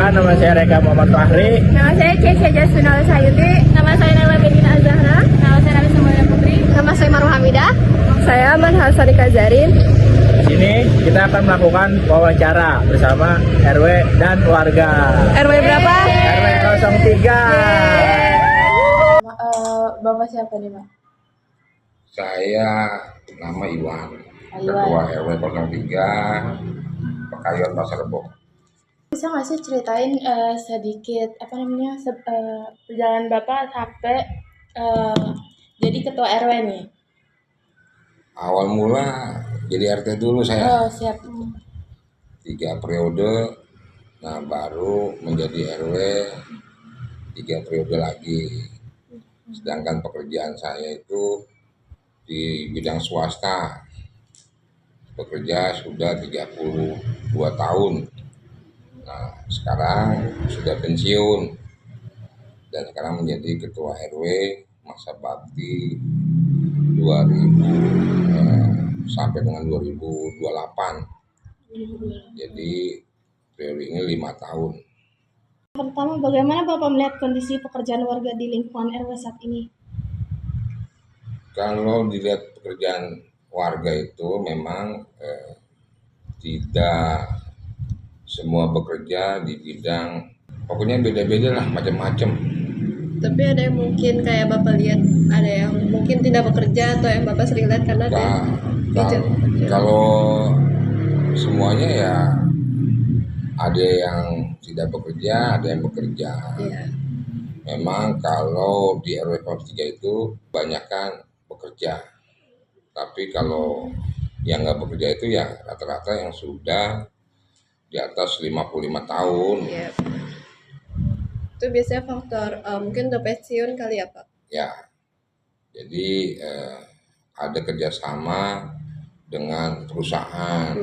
perkenalkan, nama saya Reka Muhammad Fahri. Nama saya Keisha Jasminal Sayuti. Nama saya Naila Bedina Azahra. Nama saya Rabi Samuel Putri. Nama saya Maruh Hamidah. Saya Aman Hasani Kazarin. Di sini kita akan melakukan wawancara bersama RW dan warga. RW berapa? RW 03. Bapak siapa nih, Pak? Saya nama Iwan, Ketua RW 03, Pekayuan Pasar Rebo. Bisa nggak sih ceritain sedikit perjalanan Bapak sampai jadi ketua RW nih? Awal mula jadi RT dulu saya, Oh, siap. 3 periode, nah baru menjadi RW 3 periode lagi. Sedangkan pekerjaan saya itu di bidang swasta, bekerja sudah 32 tahun. Nah, sekarang sudah pensiun dan sekarang menjadi ketua RW masa bakti 2000 sampai dengan 2028. Jadi periode ini 5 tahun. Pertama, bagaimana Bapak melihat kondisi pekerjaan warga di lingkungan RW saat ini? Kalau dilihat pekerjaan warga itu memang tidak semua bekerja di bidang, pokoknya beda-beda lah, macam-macam. Tapi ada yang mungkin kayak Bapak lihat, ada yang mungkin tidak bekerja atau yang Bapak sering lihat karena dia Kalau semuanya ya ada yang tidak bekerja, ada yang bekerja. Iya. Memang kalau di RW 03 itu banyakkan bekerja. Tapi kalau yang nggak bekerja itu ya rata-rata yang sudah di atas 55 tahun. Iya. Itu biasanya faktor mungkin udah pensiun kali ya, Pak? Ya, jadi ada kerjasama dengan perusahaan.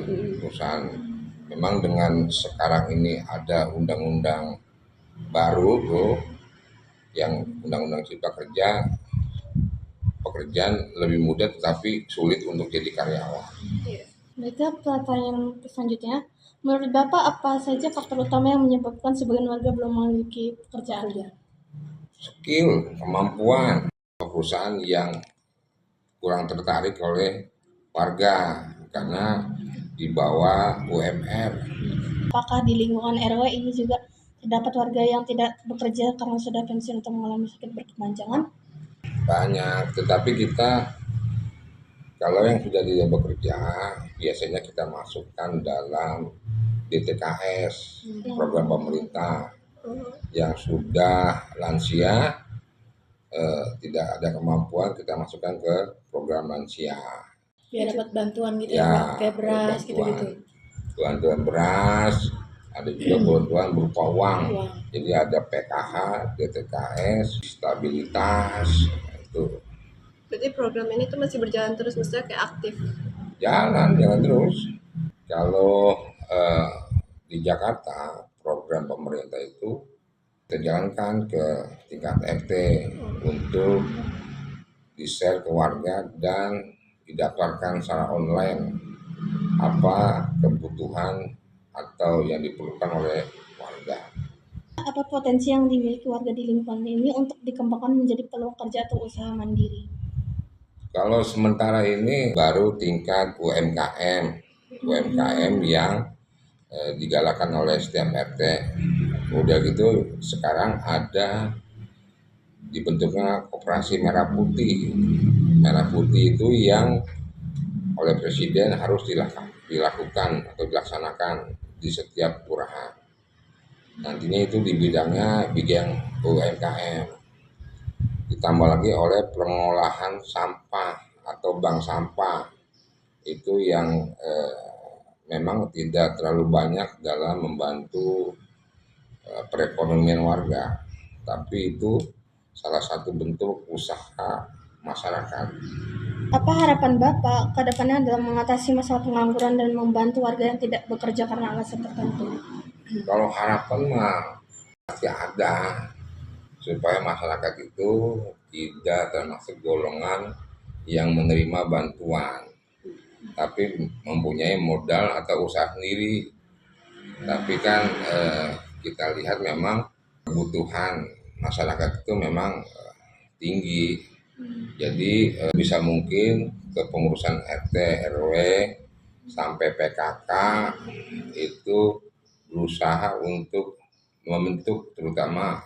Memang dengan sekarang ini ada undang-undang baru tuh, yang undang-undang cipta kerja, pekerjaan lebih mudah tetapi sulit untuk jadi karyawan. Iya. Baiklah, pertanyaan selanjutnya. Menurut Bapak, apa saja faktor utama yang menyebabkan sebagian warga belum memiliki pekerjaan? Skill, kemampuan, perusahaan yang kurang tertarik oleh warga karena di bawah UMR. Apakah di lingkungan RW ini juga terdapat warga yang tidak bekerja karena sudah pensiun atau mengalami sakit berkepanjangan? Banyak, tetapi kita kalau yang sudah tidak bekerja biasanya kita masukkan dalam DTKS, program pemerintah. Yang sudah lansia tidak ada kemampuan, kita masukkan ke program lansia. Biar dapat bantuan gitu Ya, ya, Pak? Kayak beras gitu-gitu. Bantuan beras, ada juga bantuan berupa uang. Uang. Jadi ada PKH, DTKS, stabilitas, itu Berarti program ini tuh masih berjalan terus, maksudnya kayak aktif? jalan terus. Kalau di Jakarta program pemerintah itu terjalankan ke tingkat RT untuk di-share ke warga dan didaftarkan secara online apa kebutuhan atau yang diperlukan oleh warga. Apa potensi yang dimiliki warga di lingkungan ini untuk dikembangkan menjadi peluang kerja atau usaha mandiri? Kalau sementara ini baru tingkat UMKM yang digalakan oleh setiap RT. Udah gitu sekarang ada dibentuknya koperasi merah putih. Merah putih itu yang oleh presiden harus dilakukan atau dilaksanakan di setiap kelurahan. Nantinya itu di bidang UMKM. Ditambah lagi oleh pengolahan sampah atau bank sampah. Itu yang memang tidak terlalu banyak dalam membantu perekonomian warga. Tapi itu salah satu bentuk usaha masyarakat. Apa harapan Bapak ke depannya dalam mengatasi masalah pengangguran dan membantu warga yang tidak bekerja karena alasan tertentu? Kalau harapan mah pasti ada, supaya masyarakat itu tidak termasuk golongan yang menerima bantuan, tapi mempunyai modal atau usaha sendiri. Tapi kan kita lihat memang kebutuhan masyarakat itu memang tinggi. Jadi bisa mungkin kepengurusan RT, RW, sampai PKK itu berusaha untuk membentuk terutama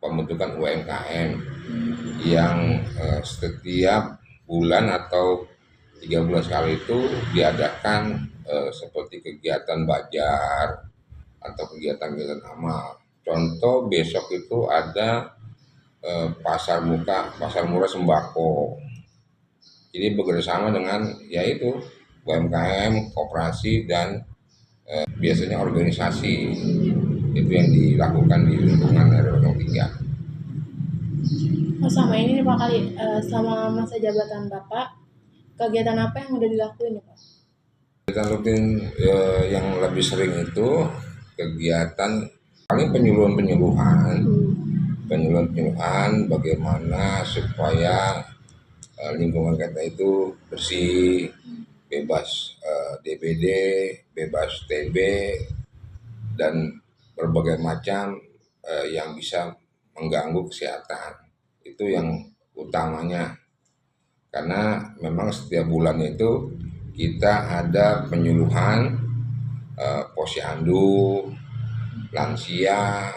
pembentukan UMKM yang setiap bulan atau 3 bulan sekali itu diadakan seperti kegiatan bajar atau kegiatan-kegiatan amal. Contoh besok itu ada pasar murah sembako. Jadi bekerjasama dengan yaitu UMKM, koperasi dan biasanya organisasi itu yang dilakukan di lingkungan RW 03. Selama ini nih Pak Kali, selama masa jabatan Bapak, kegiatan apa yang udah dilakuin nih Pak? Kegiatan rutin yang lebih sering itu kegiatan paling penyuluhan bagaimana supaya lingkungan kita itu bersih, bebas DBD, bebas TB, dan berbagai macam yang bisa mengganggu kesehatan. Itu yang utamanya, karena memang setiap bulan itu kita ada penyuluhan posyandu, lansia,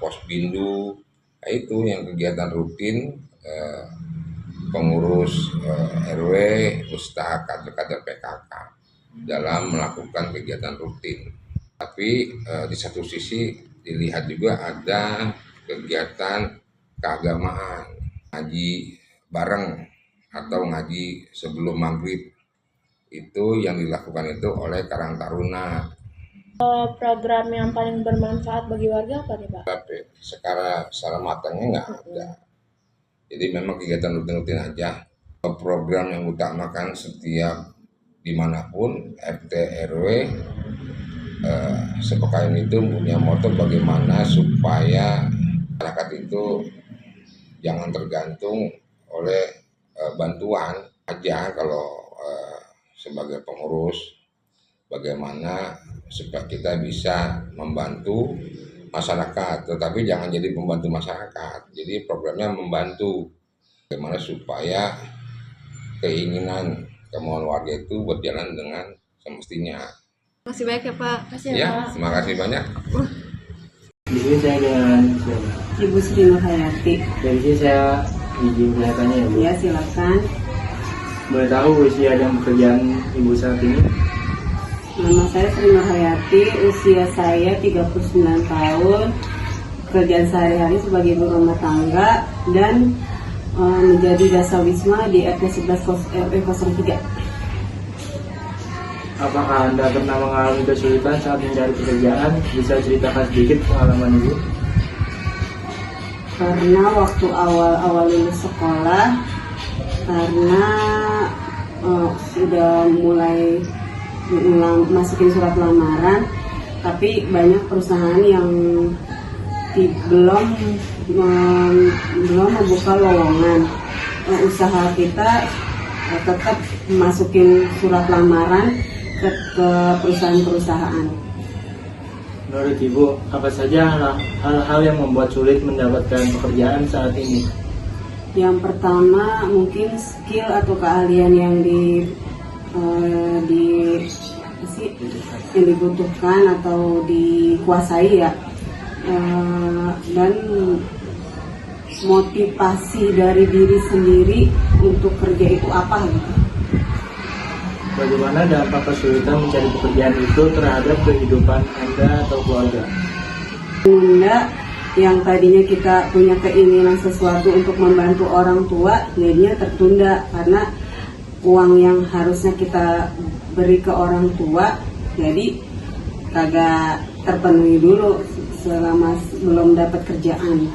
posbindu. Nah, itu yang kegiatan rutin pengurus RW beserta kader-kader PKK dalam melakukan kegiatan rutin. Tapi di satu sisi dilihat juga ada kegiatan keagamaan, ngaji bareng atau ngaji sebelum maghrib. Itu yang dilakukan itu oleh Karang Taruna. Program yang paling bermanfaat bagi warga apa nih Pak? Tapi secara matangnya nggak ada. Jadi memang kegiatan rutin-rutin aja. Program yang utamakan setiap dimanapun RT RW sepekan itu punya moto bagaimana supaya masyarakat itu jangan tergantung oleh bantuan aja. Kalau sebagai pengurus, bagaimana supaya kita bisa membantu masyarakat, tetapi jangan jadi pembantu masyarakat. Jadi programnya membantu bagaimana supaya keinginan kemauan warga itu berjalan dengan semestinya. Masih baik ya Pak. Terima kasih banyak. Di sini saya dengan Ibu Sri Nurhayati. dari sini saya izin bertanya ya Bu. Ya, silakan. Boleh tahu usia dan pekerjaan Ibu saat ini? Nama saya Sri Nurhayati, usia saya 39 tahun. Pekerjaan sehari-hari sebagai ibu rumah tangga dan menjadi dasawisma di RT 11 RW 03. Apakah Anda pernah mengalami kesulitan saat mencari pekerjaan? Bisa ceritakan sedikit pengalaman Ibu? Karena waktu awal-awal lulus sekolah, karena sudah mulai masukin surat lamaran, tapi banyak perusahaan yang belum membuka lowongan. Usaha kita tetap masukin surat lamaran ke perusahaan-perusahaan. Menurut Ibu, apa saja hal-hal yang membuat sulit mendapatkan pekerjaan saat ini? Yang pertama mungkin skill atau keahlian yang dibutuhkan atau dikuasai ya, dan motivasi dari diri sendiri untuk kerja itu apa gitu. Bagaimana dampak kesulitan mencari pekerjaan itu terhadap kehidupan Anda atau keluarga? Menunda yang tadinya kita punya keinginan sesuatu untuk membantu orang tua, jadinya tertunda karena uang yang harusnya kita beri ke orang tua jadi kagak terpenuhi dulu selama belum dapat kerjaan.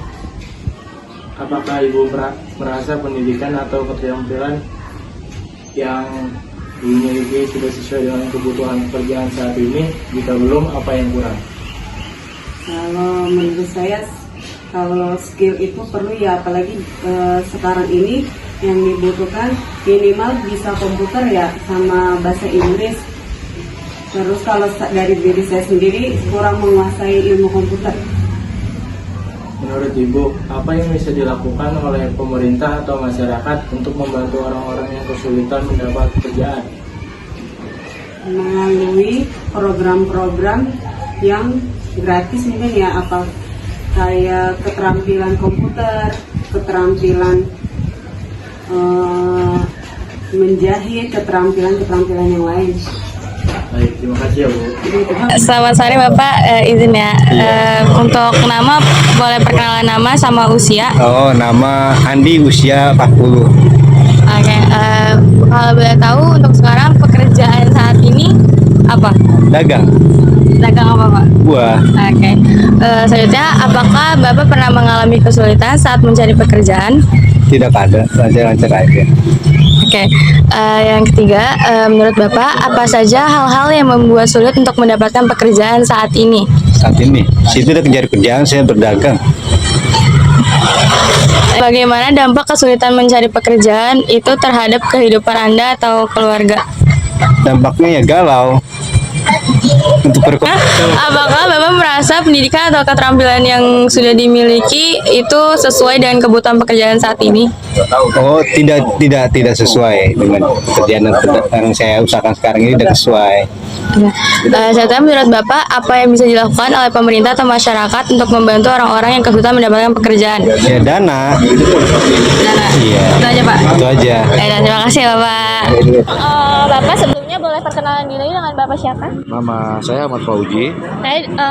Apakah Ibu merasa pendidikan atau keterampilan yang dimiliki sudah sesuai dengan kebutuhan pekerjaan saat ini? Jika belum, apa yang kurang? Kalau menurut saya, kalau skill itu perlu ya, apalagi sekarang ini yang dibutuhkan minimal bisa komputer ya sama bahasa Inggris. Terus kalau dari diri saya sendiri kurang menguasai ilmu komputer. Menurut Ibu, apa yang bisa dilakukan oleh pemerintah atau masyarakat untuk membantu orang-orang yang kesulitan mendapat pekerjaan? Melalui program-program yang gratis mungkin ya, apa kayak keterampilan komputer, keterampilan menjahit, keterampilan yang lain. Baik, terima kasih ya Bu. Selamat sore Bapak, izin ya. Untuk nama, boleh perkenalan nama sama usia? Oh, nama Andi, usia 40. Oke, kalau boleh tahu untuk sekarang pekerjaan saat ini apa? Dagang, Dagang apa Pak? buah. Oke, selanjutnya apakah Bapak pernah mengalami kesulitan saat mencari pekerjaan? Tidak ada, lancar-lancar aja. Oke, yang ketiga, menurut Bapak apa saja hal-hal yang membuat sulit untuk mendapatkan pekerjaan saat ini? Saat ini, situ udah mencari kerjaan, saya berdagang. Bagaimana dampak kesulitan mencari pekerjaan itu terhadap kehidupan Anda atau keluarga? Dampaknya ya galau. Untuk Apakah Bapak merasa pendidikan atau keterampilan yang sudah dimiliki itu sesuai dengan kebutuhan pekerjaan saat ini? Oh, tidak sesuai dengan pekerjaan yang saya usahakan sekarang ini, tidak sesuai. Selanjutnya, menurut Bapak apa yang bisa dilakukan oleh pemerintah atau masyarakat untuk membantu orang-orang yang kesulitan mendapatkan pekerjaan? Ya dana. Dana. Iya. Itu aja Pak. Itu aja. Terima kasih Bapak. Bapak sebelumnya boleh perkenalan diri dengan Bapak siapa? Nama saya Ahmad Fauji,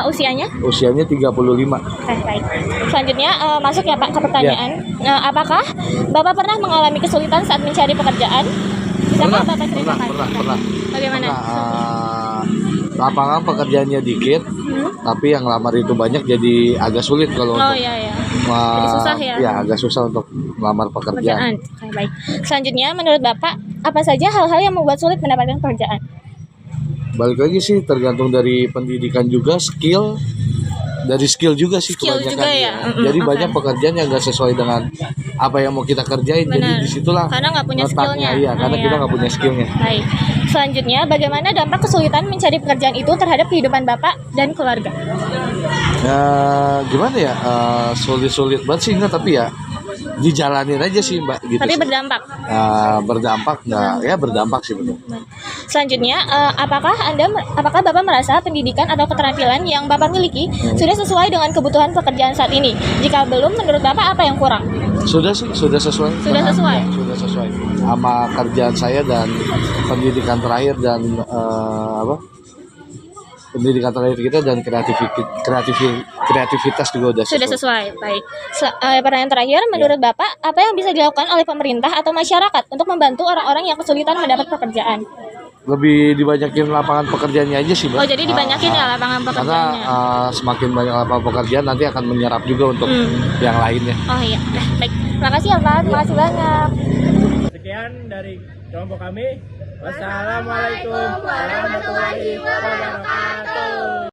Usianya? usianya 35. Baik. Selanjutnya masuk ya Pak ke pertanyaan. Apakah Bapak pernah mengalami kesulitan saat mencari pekerjaan? Bisakah Bapak ceritakan? Pernah. Bagaimana? Lapangan pekerjaannya dikit, tapi yang lamar itu banyak, jadi agak sulit kalau untuk Iya. Jadi susah ya? Ya, agak susah untuk melamar pekerjaan. Oke, baik. Selanjutnya menurut Bapak apa saja hal-hal yang membuat sulit mendapatkan pekerjaan? Balik lagi sih, tergantung dari pendidikan juga, skill juga sih Skill kebanyakan. juga ya? Jadi Oke. banyak pekerjaan yang nggak sesuai dengan apa yang mau kita kerjain. Benar. Jadi disitulah Karena nggak punya letaknya. skillnya. Iya, karena Iya. kita nggak punya skillnya. Baik. Selanjutnya bagaimana dampak kesulitan mencari pekerjaan itu terhadap kehidupan Bapak dan keluarga? Ya gimana ya, sulit-sulit banget sih enggak, tapi ya dijalanin aja sih Mbak gitu. Tapi sih. berdampak. Berdampak nggak? Ya berdampak sih betul. Selanjutnya, apakah Bapak merasa pendidikan atau keterampilan yang Bapak miliki sudah sesuai dengan kebutuhan pekerjaan saat ini? Jika belum, menurut Bapak apa yang kurang? Sudah sih, sudah sesuai. Sudah sesuai? Ya, sudah sesuai sama kerjaan saya dan pendidikan terakhir dan pendidikan terakhir kita dan kreativitas juga udah Sudah sesuai, baik. Pertanyaan terakhir, menurut Bapak, apa yang bisa dilakukan oleh pemerintah atau masyarakat untuk membantu orang-orang yang kesulitan mendapat pekerjaan? Lebih dibanyakin lapangan pekerjaannya aja sih Mbak. Oh, jadi dibanyakin ya lapangan Karena pekerjaannya? semakin banyak lapangan pekerjaan nanti akan menyerap juga untuk yang lainnya. Oh iya, nah, baik. Terima kasih ya Pak, terima kasih banyak. Sekian dari kelompok kami. Wassalamualaikum warahmatullahi wabarakatuh.